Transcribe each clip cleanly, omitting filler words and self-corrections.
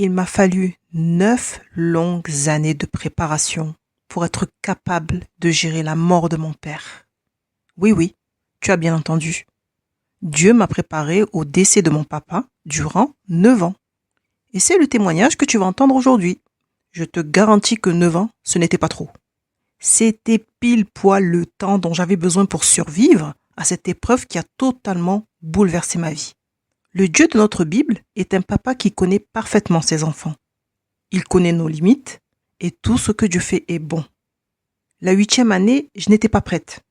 Il m'a fallu 9 longues années de préparation pour être capable de gérer la mort de mon père. Oui, oui, tu as bien entendu. Dieu m'a préparé au décès de mon papa durant 9 ans. Et c'est le témoignage que tu vas entendre aujourd'hui. Je te garantis que 9 ans, ce n'était pas trop. C'était pile poil le temps dont j'avais besoin pour survivre à cette épreuve qui a totalement bouleversé ma vie. Le Dieu de notre Bible est un papa qui connaît parfaitement ses enfants. Il connaît nos limites et tout ce que Dieu fait est bon. La 8e année, je n'étais pas prête.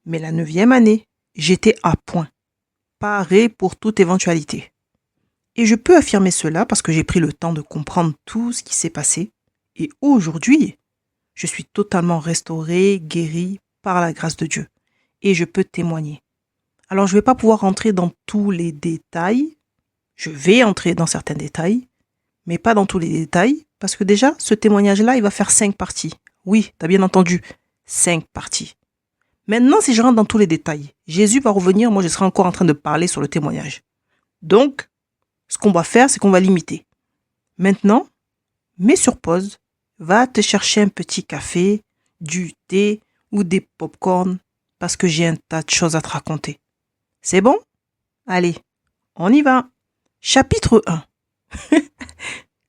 Mais la 9e année, j'étais à point, parée pour toute éventualité. Et je peux affirmer cela parce que j'ai pris le temps de comprendre tout ce qui s'est passé. Et aujourd'hui, je suis totalement restaurée, guérie par la grâce de Dieu. Et je peux témoigner. Alors, je ne vais pas pouvoir rentrer dans tous les détails. Je vais entrer dans certains détails, mais pas dans tous les détails, parce que déjà, ce témoignage-là, il va faire 5 parties. Oui, tu as bien entendu, 5 parties. Maintenant, si je rentre dans tous les détails, Jésus va revenir, moi je serai encore en train de parler sur le témoignage. Donc, ce qu'on va faire, c'est qu'on va limiter. Maintenant, mets sur pause, va te chercher un petit café, du thé ou des pop-corn, parce que j'ai un tas de choses à te raconter. C'est bon? Allez, on y va. Chapitre 1.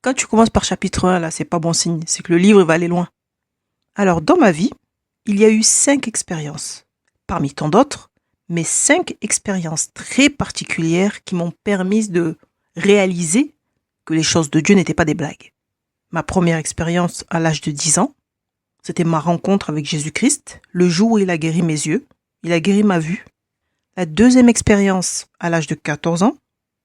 Quand tu commences par chapitre 1, là, c'est pas bon signe, c'est que le livre va aller loin. Alors, dans ma vie, il y a eu 5 expériences. Parmi tant d'autres, mais 5 expériences très particulières qui m'ont permis de réaliser que les choses de Dieu n'étaient pas des blagues. Ma première expérience à l'âge de 10 ans, c'était ma rencontre avec Jésus-Christ, le jour où il a guéri mes yeux, il a guéri ma vue. La deuxième expérience à l'âge de 14 ans,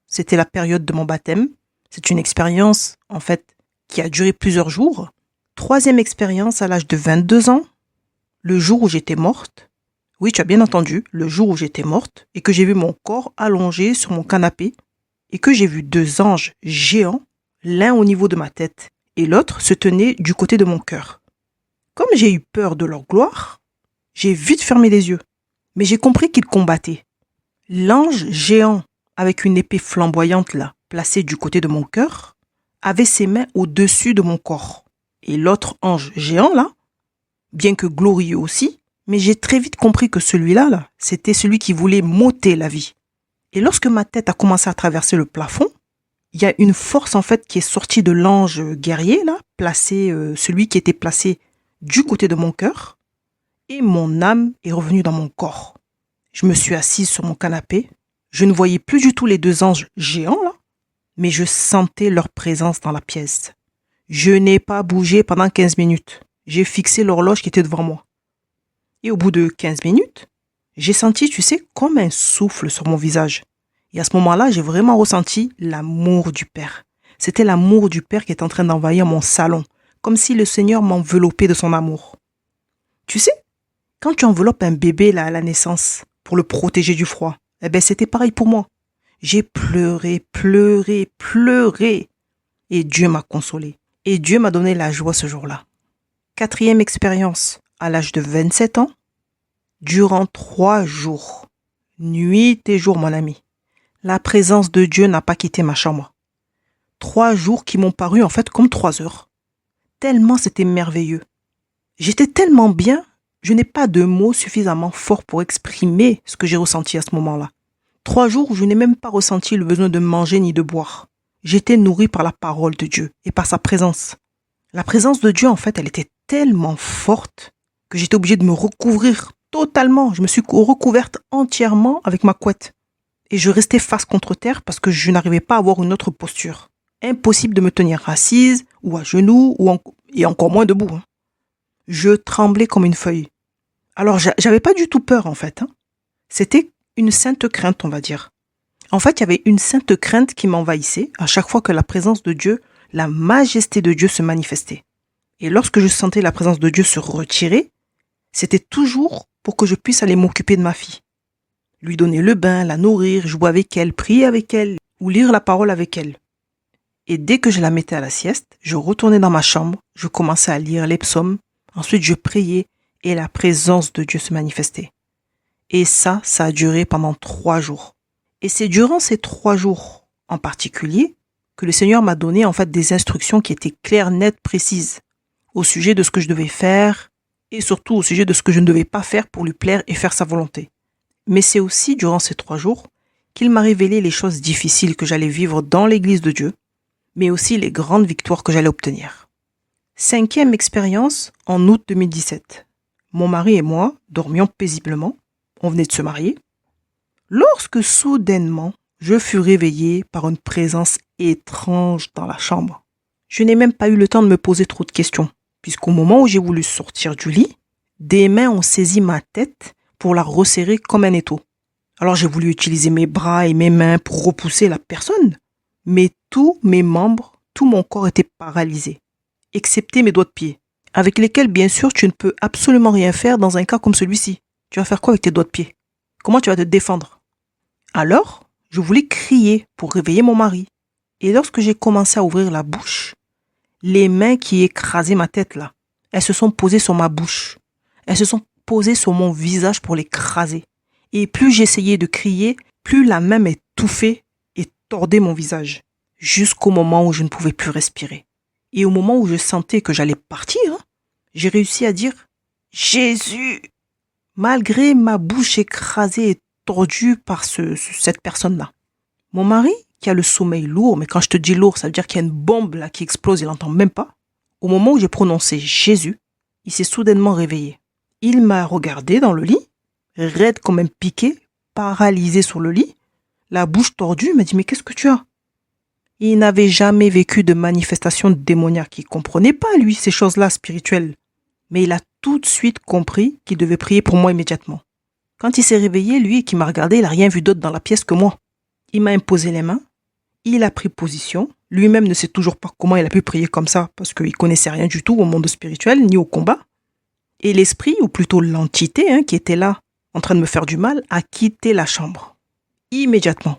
c'était la période de mon baptême. C'est une expérience, en fait, qui a duré plusieurs jours. Troisième expérience à l'âge de 22 ans, le jour où j'étais morte. Oui, tu as bien entendu, le jour où j'étais morte et que j'ai vu mon corps allongé sur mon canapé et que j'ai vu 2 anges géants, l'un au niveau de ma tête et l'autre se tenait du côté de mon cœur. Comme j'ai eu peur de leur gloire, j'ai vite fermé les yeux, mais j'ai compris qu'ils combattaient. L'ange géant, avec une épée flamboyante là, placée du côté de mon cœur, avait ses mains au-dessus de mon corps. Et l'autre ange géant là, bien que glorieux aussi, mais j'ai très vite compris que celui-là, là, c'était celui qui voulait m'ôter la vie. Et lorsque ma tête a commencé à traverser le plafond, il y a une force en fait qui est sortie de l'ange guerrier là, celui qui était placé du côté de mon cœur, et mon âme est revenue dans mon corps. Je me suis assise sur mon canapé, je ne voyais plus du tout les 2 anges géants là, mais je sentais leur présence dans la pièce. Je n'ai pas bougé pendant 15 minutes. J'ai fixé l'horloge qui était devant moi. Et au bout de 15 minutes, j'ai senti, tu sais, comme un souffle sur mon visage. Et à ce moment-là, j'ai vraiment ressenti l'amour du Père. C'était l'amour du Père qui est en train d'envahir mon salon, comme si le Seigneur m'enveloppait de son amour. Tu sais, quand tu enveloppes un bébé là à la naissance pour le protéger du froid, eh ben c'était pareil pour moi. J'ai pleuré, pleuré, pleuré. Et Dieu m'a consolé. Et Dieu m'a donné la joie ce jour-là. 4e expérience, à l'âge de 27 ans, durant 3 jours, nuit et jour mon ami, la présence de Dieu n'a pas quitté ma chambre. 3 jours qui m'ont paru en fait comme 3 heures. Tellement c'était merveilleux. J'étais tellement bien, je n'ai pas de mots suffisamment forts pour exprimer ce que j'ai ressenti à ce moment-là. 3 jours où je n'ai même pas ressenti le besoin de manger ni de boire. J'étais nourrie par la parole de Dieu et par sa présence. La présence de Dieu, en fait, elle était tellement forte que j'étais obligée de me recouvrir totalement. Je me suis recouverte entièrement avec ma couette. Et je restais face contre terre parce que je n'arrivais pas à avoir une autre posture. Impossible de me tenir assise ou à genoux et encore moins debout. Je tremblais comme une feuille. Alors, j'avais pas du tout peur, en fait. C'était une sainte crainte, on va dire. En fait, il y avait une sainte crainte qui m'envahissait à chaque fois que la présence de Dieu, la majesté de Dieu se manifestait. Et lorsque je sentais la présence de Dieu se retirer, c'était toujours pour que je puisse aller m'occuper de ma fille. Lui donner le bain, la nourrir, jouer avec elle, prier avec elle ou lire la parole avec elle. Et dès que je la mettais à la sieste, je retournais dans ma chambre, je commençais à lire les psaumes, ensuite je priais et la présence de Dieu se manifestait. Et ça a duré pendant 3 jours. Et c'est durant ces 3 jours en particulier que le Seigneur m'a donné en fait des instructions qui étaient claires, nettes, précises au sujet de ce que je devais faire et surtout au sujet de ce que je ne devais pas faire pour lui plaire et faire sa volonté. Mais c'est aussi durant ces 3 jours qu'il m'a révélé les choses difficiles que j'allais vivre dans l'Église de Dieu, mais aussi les grandes victoires que j'allais obtenir. 5e expérience en août 2017. Mon mari et moi dormions paisiblement. On venait de se marier. Lorsque soudainement, je fus réveillée par une présence étrange dans la chambre. Je n'ai même pas eu le temps de me poser trop de questions, puisqu'au moment où j'ai voulu sortir du lit, des mains ont saisi ma tête pour la resserrer comme un étau. Alors j'ai voulu utiliser mes bras et mes mains pour repousser la personne, mais tous mes membres, tout mon corps était paralysé, excepté mes doigts de pied, avec lesquels bien sûr tu ne peux absolument rien faire dans un cas comme celui-ci. Tu vas faire quoi avec tes doigts de pied? Comment tu vas te défendre? Alors, je voulais crier pour réveiller mon mari. Et lorsque j'ai commencé à ouvrir la bouche, les mains qui écrasaient ma tête là, elles se sont posées sur ma bouche. Elles se sont posées sur mon visage pour l'écraser. Et plus j'essayais de crier, plus la main m'étouffait et tordait mon visage. Jusqu'au moment où je ne pouvais plus respirer. Et au moment où je sentais que j'allais partir, j'ai réussi à dire « Jésus !» malgré ma bouche écrasée et tordue par cette personne-là. Mon mari, qui a le sommeil lourd, mais quand je te dis lourd, ça veut dire qu'il y a une bombe là qui explose, il n'entend même pas. Au moment où j'ai prononcé Jésus, il s'est soudainement réveillé. Il m'a regardé dans le lit, raide comme un piqué, paralysé sur le lit, la bouche tordue, il m'a dit « Mais qu'est-ce que tu as ?» Il n'avait jamais vécu de manifestation démoniaque. Il ne comprenait pas, lui, ces choses-là spirituelles. Mais il a tout de suite compris qu'il devait prier pour moi immédiatement. Quand il s'est réveillé, lui, qui m'a regardé, il n'a rien vu d'autre dans la pièce que moi. Il m'a imposé les mains, il a pris position. Lui-même ne sait toujours pas comment il a pu prier comme ça, parce qu'il ne connaissait rien du tout au monde spirituel, ni au combat. Et l'esprit, ou plutôt l'entité qui était là, en train de me faire du mal, a quitté la chambre. Immédiatement.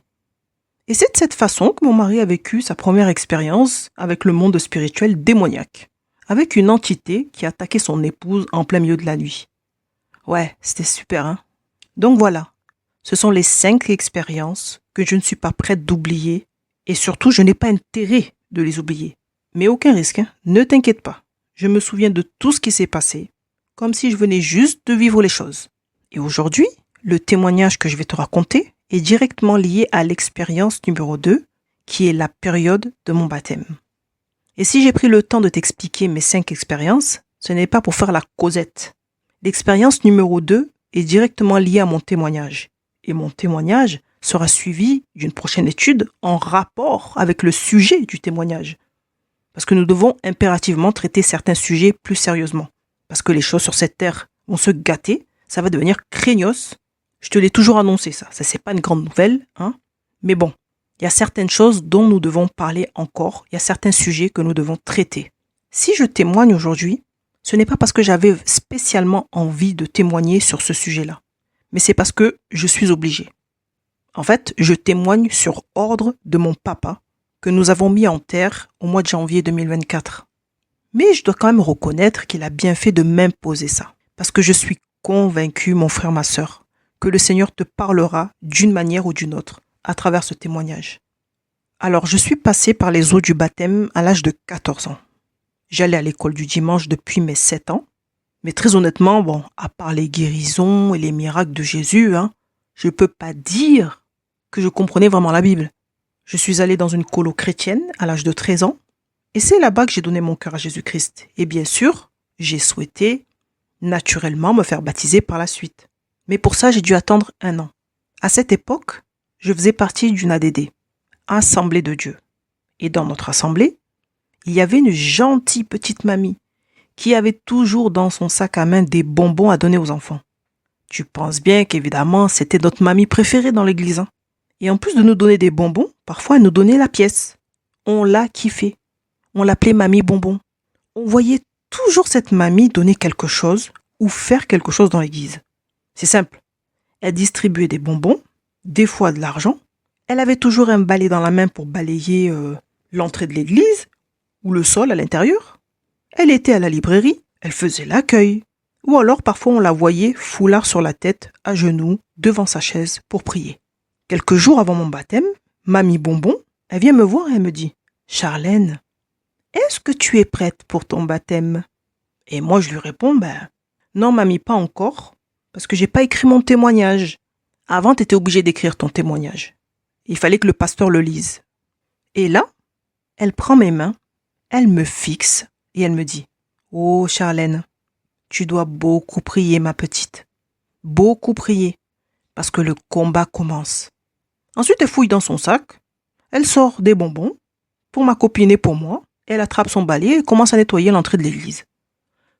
Et c'est de cette façon que mon mari a vécu sa première expérience avec le monde spirituel démoniaque, avec une entité qui attaquait son épouse en plein milieu de la nuit. Ouais, c'était super, Donc voilà, ce sont les 5 expériences que je ne suis pas prête d'oublier, et surtout je n'ai pas intérêt de les oublier. Mais aucun risque, ne t'inquiète pas. Je me souviens de tout ce qui s'est passé, comme si je venais juste de vivre les choses. Et aujourd'hui, le témoignage que je vais te raconter est directement lié à l'expérience numéro 2, qui est la période de mon baptême. Et si j'ai pris le temps de t'expliquer mes 5 expériences, ce n'est pas pour faire la causette. L'expérience numéro 2 est directement liée à mon témoignage. Et mon témoignage sera suivi d'une prochaine étude en rapport avec le sujet du témoignage. Parce que nous devons impérativement traiter certains sujets plus sérieusement. Parce que les choses sur cette terre vont se gâter, ça va devenir craignos. Je te l'ai toujours annoncé ça c'est pas une grande nouvelle, Mais bon, il y a certaines choses dont nous devons parler encore, il y a certains sujets que nous devons traiter. Si je témoigne aujourd'hui, ce n'est pas parce que j'avais spécialement envie de témoigner sur ce sujet-là, mais c'est parce que je suis obligée. En fait, je témoigne sur ordre de mon papa que nous avons mis en terre au mois de janvier 2024. Mais je dois quand même reconnaître qu'il a bien fait de m'imposer ça, parce que je suis convaincue, mon frère, ma sœur, que le Seigneur te parlera d'une manière ou d'une autre à travers ce témoignage. Alors, je suis passée par les eaux du baptême à l'âge de 14 ans. J'allais à l'école du dimanche depuis mes 7 ans. Mais très honnêtement, à part les guérisons et les miracles de Jésus, je ne peux pas dire que je comprenais vraiment la Bible. Je suis allée dans une colo chrétienne à l'âge de 13 ans. Et c'est là-bas que j'ai donné mon cœur à Jésus-Christ. Et bien sûr, j'ai souhaité naturellement me faire baptiser par la suite. Mais pour ça, j'ai dû attendre 1 an. À cette époque, je faisais partie d'une ADD, Assemblée de Dieu. Et dans notre assemblée, il y avait une gentille petite mamie qui avait toujours dans son sac à main des bonbons à donner aux enfants. Tu penses bien qu'évidemment, c'était notre mamie préférée dans l'église. Et en plus de nous donner des bonbons, parfois elle nous donnait la pièce. On l'a kiffé. On l'appelait mamie bonbon. On voyait toujours cette mamie donner quelque chose ou faire quelque chose dans l'église. C'est simple. Elle distribuait des bonbons, des fois de l'argent. Elle avait toujours un balai dans la main pour balayer l'entrée de l'église ou le sol à l'intérieur. Elle était à la librairie, elle faisait l'accueil. Ou alors parfois on la voyait foulard sur la tête, à genoux, devant sa chaise pour prier. Quelques jours avant mon baptême, mamie bonbon, elle vient me voir et elle me dit Charlène, est-ce que tu es prête pour ton baptême? Et moi, je lui réponds, non, mamie, pas encore, parce que j'ai pas écrit mon témoignage. Avant, tu étais obligée d'écrire ton témoignage. Il fallait que le pasteur le lise. Et là, elle prend mes mains, elle me fixe et elle me dit, oh, Charlène, tu dois beaucoup prier, ma petite. Beaucoup prier, parce que le combat commence. Ensuite, elle fouille dans son sac, elle sort des bonbons, pour ma copine et pour moi, elle attrape son balai et commence à nettoyer l'entrée de l'église.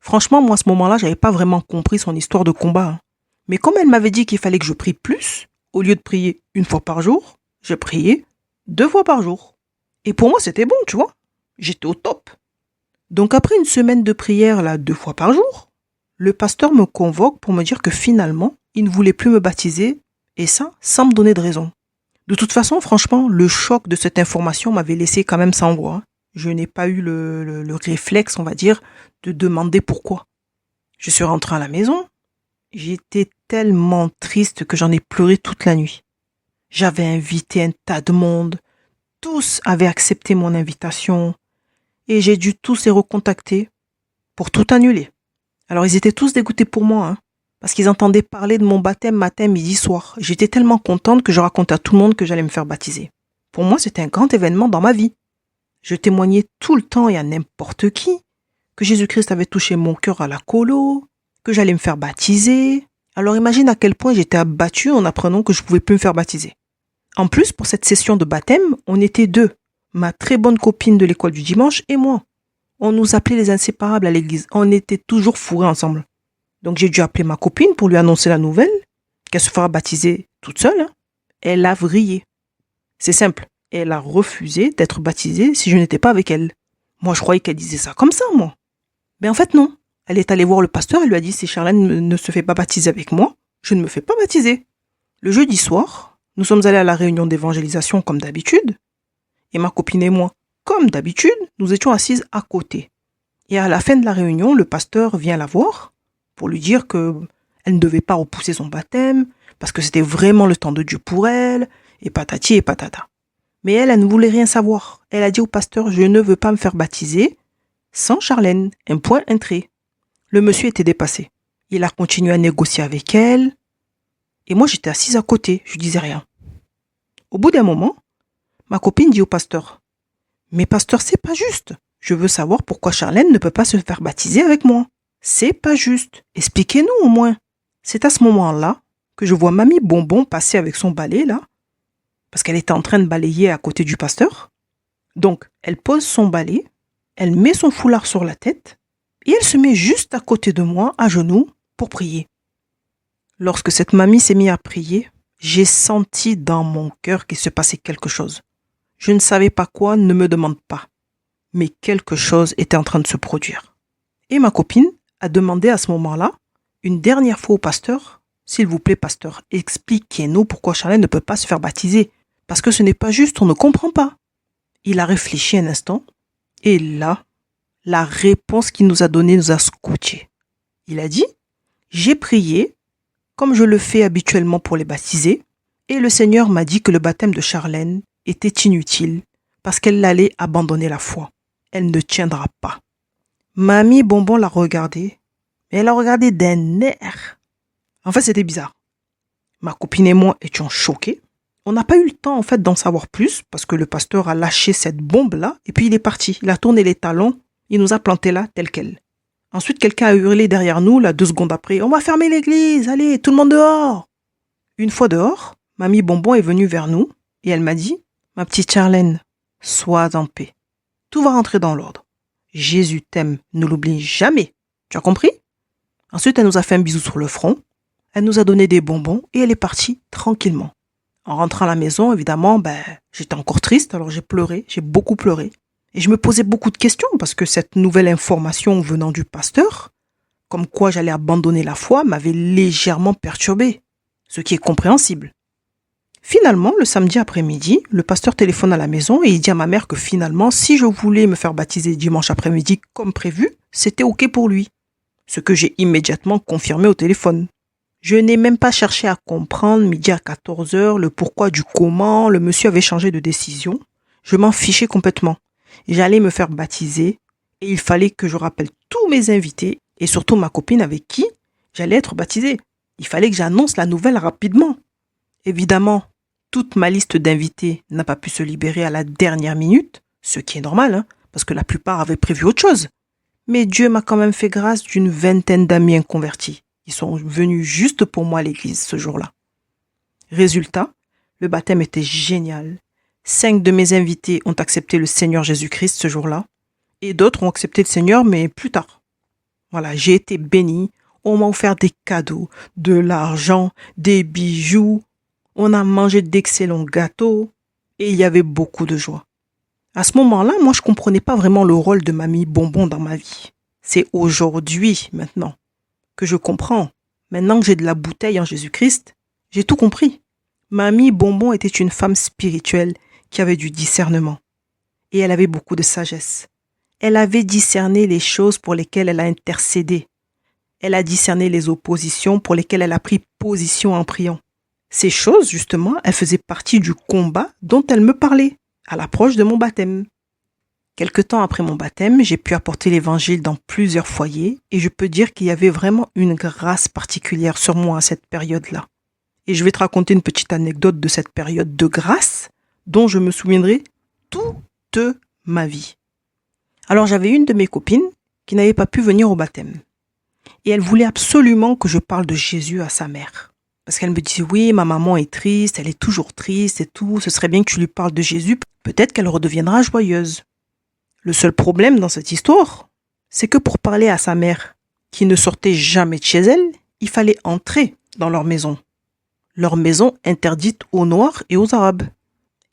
Franchement, moi, à ce moment-là, j'avais pas vraiment compris son histoire de combat. Mais comme elle m'avait dit qu'il fallait que je prie plus, au lieu de prier une fois par jour, je priais 2 fois par jour. Et pour moi, c'était bon, tu vois. J'étais au top. Donc après une semaine de prière, là, 2 fois par jour, le pasteur me convoque pour me dire que finalement, il ne voulait plus me baptiser, et ça, sans me donner de raison. De toute façon, franchement, le choc de cette information m'avait laissé quand même sans voix. Je n'ai pas eu le réflexe, on va dire, de demander pourquoi. Je suis rentrée à la maison. J'étais tellement triste que j'en ai pleuré toute la nuit. J'avais invité un tas de monde. Tous avaient accepté mon invitation. Et j'ai dû tous les recontacter pour tout annuler. Alors ils étaient tous dégoûtés pour moi, parce qu'ils entendaient parler de mon baptême matin, midi, soir. J'étais tellement contente que je racontais à tout le monde que j'allais me faire baptiser. Pour moi, c'était un grand événement dans ma vie. Je témoignais tout le temps et à n'importe qui que Jésus-Christ avait touché mon cœur à la colo, que j'allais me faire baptiser. Alors imagine à quel point j'étais abattue en apprenant que je ne pouvais plus me faire baptiser. En plus, pour cette session de baptême, on était 2, ma très bonne copine de l'école du dimanche et moi. On nous appelait les inséparables à l'église. On était toujours fourrés ensemble. Donc j'ai dû appeler ma copine pour lui annoncer la nouvelle, qu'elle se fera baptiser toute seule. Elle a vrillé. C'est simple, elle a refusé d'être baptisée si je n'étais pas avec elle. Moi, je croyais qu'elle disait ça comme ça, moi. Mais en fait, non. Elle est allée voir le pasteur et lui a dit, si Charlène ne se fait pas baptiser avec moi, je ne me fais pas baptiser. Le jeudi soir, nous sommes allés à la réunion d'évangélisation comme d'habitude, et ma copine et moi, comme d'habitude, nous étions assises à côté. Et à la fin de la réunion, le pasteur vient la voir pour lui dire que elle ne devait pas repousser son baptême, parce que c'était vraiment le temps de Dieu pour elle, et patati et patata. Mais elle ne voulait rien savoir. Elle a dit au pasteur, je ne veux pas me faire baptiser sans Charlène, un point, un trait. Le monsieur était dépassé. Il a continué à négocier avec elle, et moi j'étais assise à côté, je disais rien. Au bout d'un moment, ma copine dit au pasteur, mais pasteur, c'est pas juste. Je veux savoir pourquoi Charlène ne peut pas se faire baptiser avec moi. C'est pas juste. Expliquez-nous au moins. C'est à ce moment-là que je vois mamie Bonbon passer avec son balai là, parce qu'elle était en train de balayer à côté du pasteur. Donc, elle pose son balai, elle met son foulard sur la tête, et elle se met juste à côté de moi, à genoux, pour prier. Lorsque cette mamie s'est mise à prier, j'ai senti dans mon cœur qu'il se passait quelque chose. Je ne savais pas quoi, ne me demande pas. Mais quelque chose était en train de se produire. Et ma copine a demandé à ce moment-là, une dernière fois au pasteur, s'il vous plaît, pasteur, expliquez-nous pourquoi Charlène ne peut pas se faire baptiser. Parce que ce n'est pas juste, on ne comprend pas. Il a réfléchi un instant, et là, la réponse qu'il nous a donnée nous a scotché. Il a dit, j'ai prié, comme je le fais habituellement pour les baptiser, et le Seigneur m'a dit que le baptême de Charlène était inutile, parce qu'elle allait abandonner la foi. Elle ne tiendra pas. Mamie Bonbon l'a regardé, mais elle a regardé d'un air. En fait, c'était bizarre. Ma copine et moi étions choqués. On n'a pas eu le temps, en fait, d'en savoir plus, parce que le pasteur a lâché cette bombe-là, et puis il est parti. Il a tourné les talons, il nous a plantés là, tel quel. Ensuite, quelqu'un a hurlé derrière nous, là, 2 secondes après, on va fermer l'église, allez, tout le monde dehors. Une fois dehors, mamie Bonbon est venue vers nous, et elle m'a dit, ma petite Charlène, sois en paix. Tout va rentrer dans l'ordre. Jésus t'aime, ne l'oublie jamais. Tu as compris? Ensuite, elle nous a fait un bisou sur le front, elle nous a donné des bonbons, et elle est partie tranquillement. En rentrant à la maison, évidemment, j'étais encore triste, alors j'ai pleuré, j'ai beaucoup pleuré. Et je me posais beaucoup de questions, parce que cette nouvelle information venant du pasteur, comme quoi j'allais abandonner la foi, m'avait légèrement perturbée, ce qui est compréhensible. Finalement, le samedi après-midi, le pasteur téléphone à la maison et il dit à ma mère que finalement, si je voulais me faire baptiser dimanche après-midi comme prévu, c'était OK pour lui. Ce que j'ai immédiatement confirmé au téléphone. Je n'ai même pas cherché à comprendre, midi à 14h, le pourquoi du comment, le monsieur avait changé de décision. Je m'en fichais complètement. j'allais me faire baptiser et il fallait que je rappelle tous mes invités et surtout ma copine avec qui j'allais être baptisée. Il fallait que j'annonce la nouvelle rapidement. Évidemment, toute ma liste d'invités n'a pas pu se libérer à la dernière minute, ce qui est normal, hein, parce que la plupart avaient prévu autre chose. Mais Dieu m'a quand même fait grâce d'une vingtaine d'amis inconvertis. Ils sont venus juste pour moi à l'église ce jour-là. Résultat, le baptême était génial. 5 de mes invités ont accepté le Seigneur Jésus-Christ ce jour-là, et d'autres ont accepté le Seigneur, mais plus tard. Voilà, j'ai été bénie. On m'a offert des cadeaux, de l'argent, des bijoux. On a mangé d'excellents gâteaux et il y avait beaucoup de joie. À ce moment-là, moi, je comprenais pas vraiment le rôle de mamie bonbon dans ma vie. C'est aujourd'hui, maintenant, que je comprends. Maintenant que j'ai de la bouteille en Jésus-Christ, j'ai tout compris. Mamie bonbon était une femme spirituelle qui avait du discernement. Et elle avait beaucoup de sagesse. Elle avait discerné les choses pour lesquelles elle a intercédé. Elle a discerné les oppositions pour lesquelles elle a pris position en priant. Ces choses, justement, elles faisaient partie du combat dont elle me parlait, à l'approche de mon baptême. Quelque temps après mon baptême, j'ai pu apporter l'évangile dans plusieurs foyers et je peux dire qu'il y avait vraiment une grâce particulière sur moi à cette période-là. Et je vais te raconter une petite anecdote de cette période de grâce dont je me souviendrai toute ma vie. Alors j'avais une de mes copines qui n'avait pas pu venir au baptême. Et elle voulait absolument que je parle de Jésus à sa mère. Parce qu'elle me disait, oui, ma maman est triste, elle est toujours triste et tout, ce serait bien que tu lui parles de Jésus, peut-être qu'elle redeviendra joyeuse. Le seul problème dans cette histoire, c'est que pour parler à sa mère, qui ne sortait jamais de chez elle, il fallait entrer dans leur maison. Leur maison interdite aux Noirs et aux Arabes.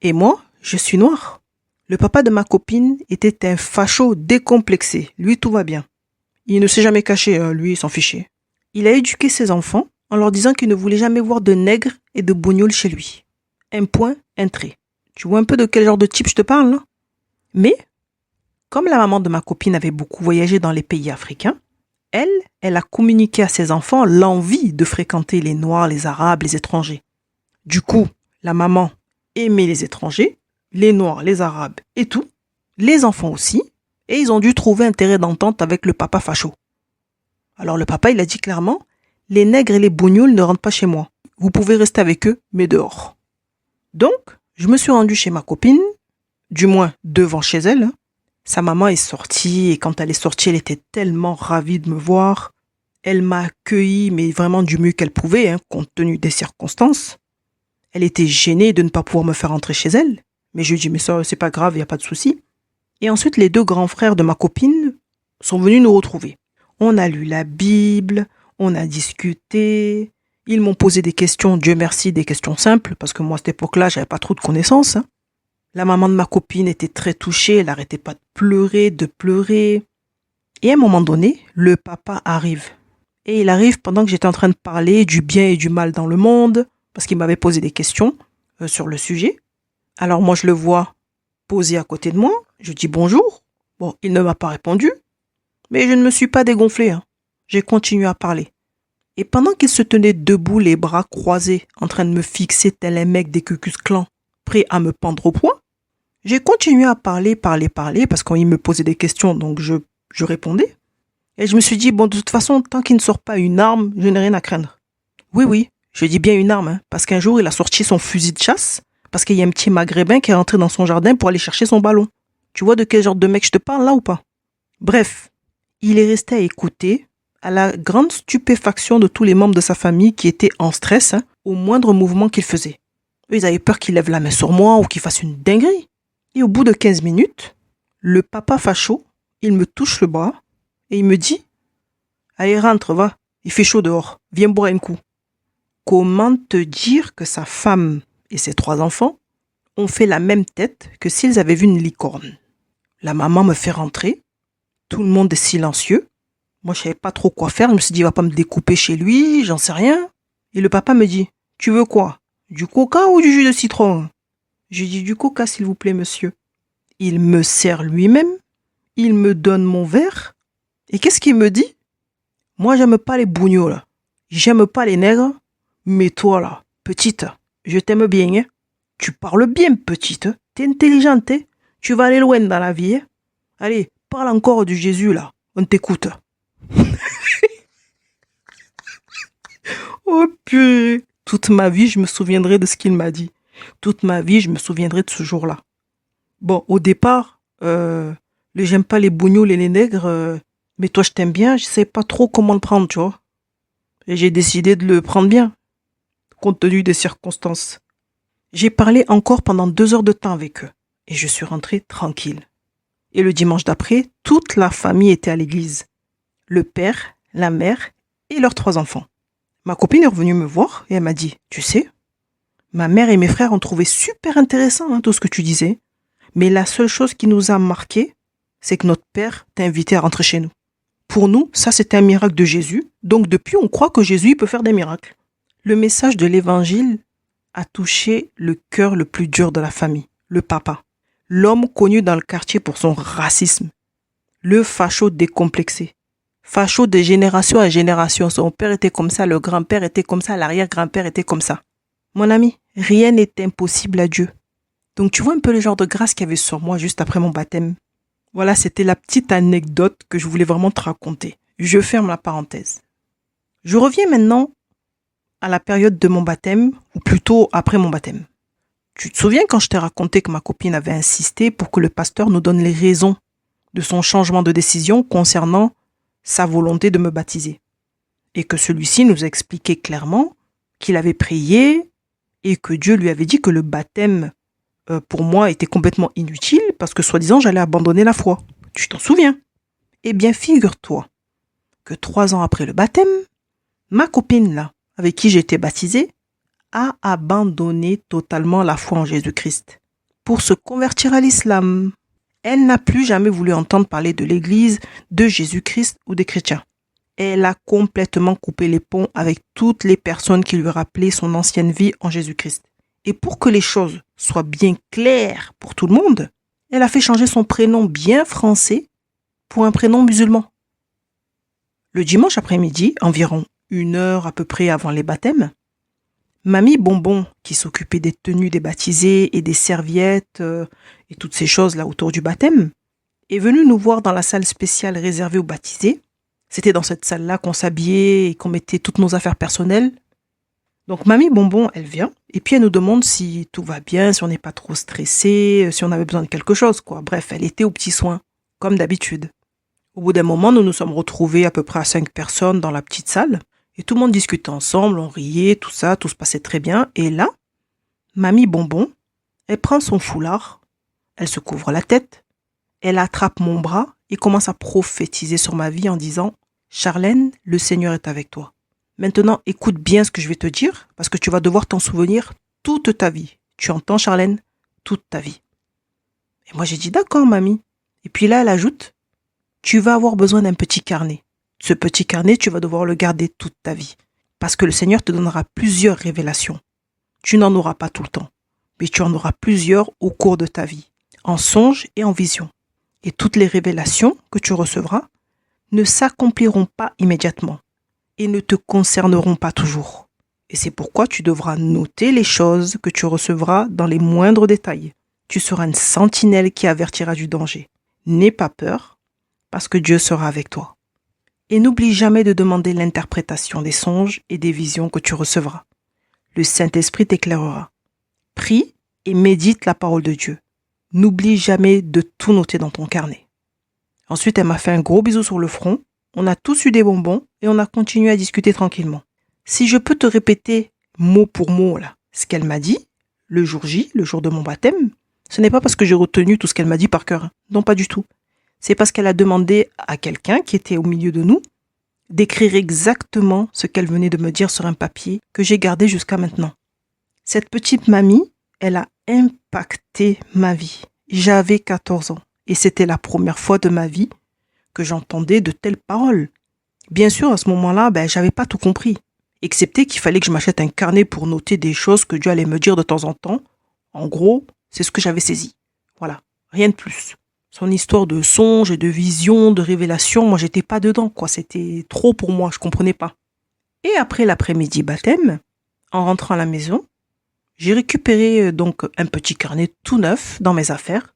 Et moi, je suis noire. Le papa de ma copine était un facho décomplexé, lui tout va bien. Il ne s'est jamais caché, lui, il s'en fichait. Il a éduqué ses enfants en leur disant qu'il ne voulait jamais voir de nègres et de bougnoules chez lui. Un point, un trait. Tu vois un peu de quel genre de type je te parle, là? Mais, comme la maman de ma copine avait beaucoup voyagé dans les pays africains, elle a communiqué à ses enfants l'envie de fréquenter les Noirs, les Arabes, les étrangers. Du coup, la maman aimait les étrangers, les Noirs, les Arabes et tout, les enfants aussi, et ils ont dû trouver un terrain d'entente avec le papa facho. Alors le papa, il a dit clairement, les nègres et les bougnoules ne rentrent pas chez moi. Vous pouvez rester avec eux, mais dehors. Donc, je me suis rendue chez ma copine, du moins devant chez elle. Sa maman est sortie et quand elle est sortie, elle était tellement ravie de me voir. Elle m'a accueilli, mais vraiment du mieux qu'elle pouvait, compte tenu des circonstances. Elle était gênée de ne pas pouvoir me faire entrer chez elle. Mais je lui ai dit, mais ça, c'est pas grave, il n'y a pas de souci. Et ensuite, les 2 grands frères de ma copine sont venus nous retrouver. On a lu la Bible, on a discuté. Ils m'ont posé des questions, Dieu merci, des questions simples, parce que moi, à cette époque-là, j'avais pas trop de connaissances. La maman de ma copine était très touchée, elle n'arrêtait pas de pleurer. Et à un moment donné, le papa arrive. Et il arrive pendant que j'étais en train de parler du bien et du mal dans le monde, parce qu'il m'avait posé des questions sur le sujet. Alors moi, je le vois posé à côté de moi, je dis bonjour. Bon, il ne m'a pas répondu, mais je ne me suis pas dégonflée. J'ai continué à parler. Et pendant qu'il se tenait debout, les bras croisés, en train de me fixer tel un mec des Ku Klux Klan, prêt à me pendre au poing, j'ai continué à parler, parce qu'il me posait des questions, donc je répondais. Et je me suis dit, bon, de toute façon, tant qu'il ne sort pas une arme, je n'ai rien à craindre. Oui, je dis bien une arme, parce qu'un jour, il a sorti son fusil de chasse, parce qu'il y a un petit maghrébin qui est rentré dans son jardin pour aller chercher son ballon. Tu vois de quel genre de mec je te parle, là, ou pas? Bref, il est resté à écouter, à la grande stupéfaction de tous les membres de sa famille qui étaient en stress, au moindre mouvement qu'il faisait. Eux, ils avaient peur qu'il lève la main sur moi ou qu'il fasse une dinguerie. Et au bout de 15 minutes, le papa facho, il me touche le bras et il me dit « Allez, rentre, va, il fait chaud dehors, viens boire un coup. » Comment te dire que sa femme et ses 3 enfants ont fait la même tête que s'ils avaient vu une licorne. La maman me fait rentrer, tout le monde est silencieux. Moi, je savais pas trop quoi faire, je me suis dit, il va pas me découper chez lui, j'en sais rien. Et le papa me dit, tu veux quoi? Du coca ou du jus de citron? Je dis, du coca, s'il vous plaît, monsieur. Il me sert lui-même, il me donne mon verre. Et qu'est-ce qu'il me dit? Moi, j'aime pas les bougnots, là. J'aime pas les nègres. Mais toi, là, petite, je t'aime bien, Tu parles bien, petite. T'es intelligente, Tu vas aller loin dans la vie. Hein? Allez, parle encore du Jésus là. On t'écoute. Oh purée. Toute ma vie, je me souviendrai de ce qu'il m'a dit. Toute ma vie, je me souviendrai de ce jour-là. Bon, au départ, j'aime pas les bougnoules et les nègres, mais toi, je t'aime bien, je sais pas trop comment le prendre, tu vois. Et j'ai décidé de le prendre bien, compte tenu des circonstances. J'ai parlé encore pendant 2 heures de temps avec eux, et je suis rentrée tranquille. Et le dimanche d'après, toute la famille était à l'église. Le père, la mère et leurs 3 enfants. Ma copine est revenue me voir et elle m'a dit, tu sais, ma mère et mes frères ont trouvé super intéressant tout ce que tu disais. Mais la seule chose qui nous a marqué, c'est que notre père t'a invité à rentrer chez nous. Pour nous, ça c'était un miracle de Jésus. Donc depuis, on croit que Jésus peut faire des miracles. Le message de l'évangile a touché le cœur le plus dur de la famille, le papa. L'homme connu dans le quartier pour son racisme. Le facho décomplexé. Facho de génération en génération. Son père était comme ça, le grand-père était comme ça, l'arrière-grand-père était comme ça. Mon ami, rien n'est impossible à Dieu. Donc tu vois un peu le genre de grâce qu'il y avait sur moi juste après mon baptême. Voilà, c'était la petite anecdote que je voulais vraiment te raconter. Je ferme la parenthèse. Je reviens maintenant à la période de mon baptême, ou plutôt après mon baptême. Tu te souviens quand je t'ai raconté que ma copine avait insisté pour que le pasteur nous donne les raisons de son changement de décision concernant sa volonté de me baptiser. Et que celui-ci nous a expliqué clairement qu'il avait prié et que Dieu lui avait dit que le baptême pour moi était complètement inutile parce que soi-disant j'allais abandonner la foi. Tu t'en souviens? Eh bien figure-toi que 3 ans après le baptême, ma copine là, avec qui j'ai été baptisée, a abandonné totalement la foi en Jésus-Christ pour se convertir à l'islam. Elle n'a plus jamais voulu entendre parler de l'Église, de Jésus-Christ ou des chrétiens. Elle a complètement coupé les ponts avec toutes les personnes qui lui rappelaient son ancienne vie en Jésus-Christ. Et pour que les choses soient bien claires pour tout le monde, elle a fait changer son prénom bien français pour un prénom musulman. Le dimanche après-midi, environ 1 heure à peu près avant les baptêmes, Mamie Bonbon, qui s'occupait des tenues des baptisés et des serviettes et toutes ces choses là autour du baptême, est venue nous voir dans la salle spéciale réservée aux baptisés. C'était dans cette salle-là qu'on s'habillait et qu'on mettait toutes nos affaires personnelles. Donc Mamie Bonbon, elle vient et puis elle nous demande si tout va bien, si on n'est pas trop stressé, si on avait besoin de quelque chose, quoi. Bref, elle était aux petits soins, comme d'habitude. Au bout d'un moment, nous nous sommes retrouvés à peu près à 5 personnes dans la petite salle. Et tout le monde discutait ensemble, on riait, tout ça, tout se passait très bien. Et là, Mamie Bonbon, elle prend son foulard, elle se couvre la tête, elle attrape mon bras et commence à prophétiser sur ma vie en disant « Charlène, le Seigneur est avec toi. Maintenant, écoute bien ce que je vais te dire parce que tu vas devoir t'en souvenir toute ta vie. Tu entends, Charlène? Toute ta vie. » Et moi, j'ai dit « D'accord, mamie. » Et puis là, elle ajoute « Tu vas avoir besoin d'un petit carnet. Ce petit carnet, tu vas devoir le garder toute ta vie. Parce que le Seigneur te donnera plusieurs révélations. Tu n'en auras pas tout le temps, mais tu en auras plusieurs au cours de ta vie, en songe et en vision. Et toutes les révélations que tu recevras ne s'accompliront pas immédiatement et ne te concerneront pas toujours. Et c'est pourquoi tu devras noter les choses que tu recevras dans les moindres détails. Tu seras une sentinelle qui avertira du danger. N'aie pas peur, parce que Dieu sera avec toi. Et n'oublie jamais de demander l'interprétation des songes et des visions que tu recevras. Le Saint-Esprit t'éclairera. Prie et médite la parole de Dieu. N'oublie jamais de tout noter dans ton carnet. Ensuite, elle m'a fait un gros bisou sur le front. On a tous eu des bonbons et on a continué à discuter tranquillement. Si je peux te répéter mot pour mot là, ce qu'elle m'a dit, le jour J, le jour de mon baptême, ce n'est pas parce que j'ai retenu tout ce qu'elle m'a dit par cœur. Non, pas du tout. C'est parce qu'elle a demandé à quelqu'un qui était au milieu de nous d'écrire exactement ce qu'elle venait de me dire sur un papier que j'ai gardé jusqu'à maintenant. Cette petite mamie, elle a impacté ma vie. J'avais 14 ans et c'était la première fois de ma vie que j'entendais de telles paroles. Bien sûr, à ce moment-là, j'avais pas tout compris, excepté qu'il fallait que je m'achète un carnet pour noter des choses que Dieu allait me dire de temps en temps. En gros, c'est ce que j'avais saisi. Voilà, rien de plus. Son histoire de songes et de visions, de révélations, moi j'étais pas dedans, quoi. C'était trop pour moi, je comprenais pas. Et après l'après-midi baptême, en rentrant à la maison, j'ai récupéré donc un petit carnet tout neuf dans mes affaires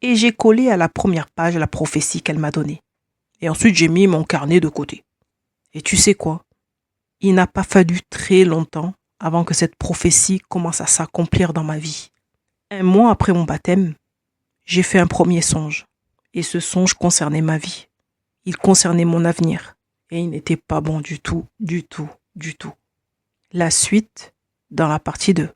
et j'ai collé à la première page la prophétie qu'elle m'a donnée. Et ensuite, j'ai mis mon carnet de côté. Et tu sais quoi? Il n'a pas fallu très longtemps avant que cette prophétie commence à s'accomplir dans ma vie. 1 mois après mon baptême, j'ai fait un premier songe. Et ce songe concernait ma vie. Il concernait mon avenir. Et il n'était pas bon du tout, du tout, du tout. La suite dans la partie 2.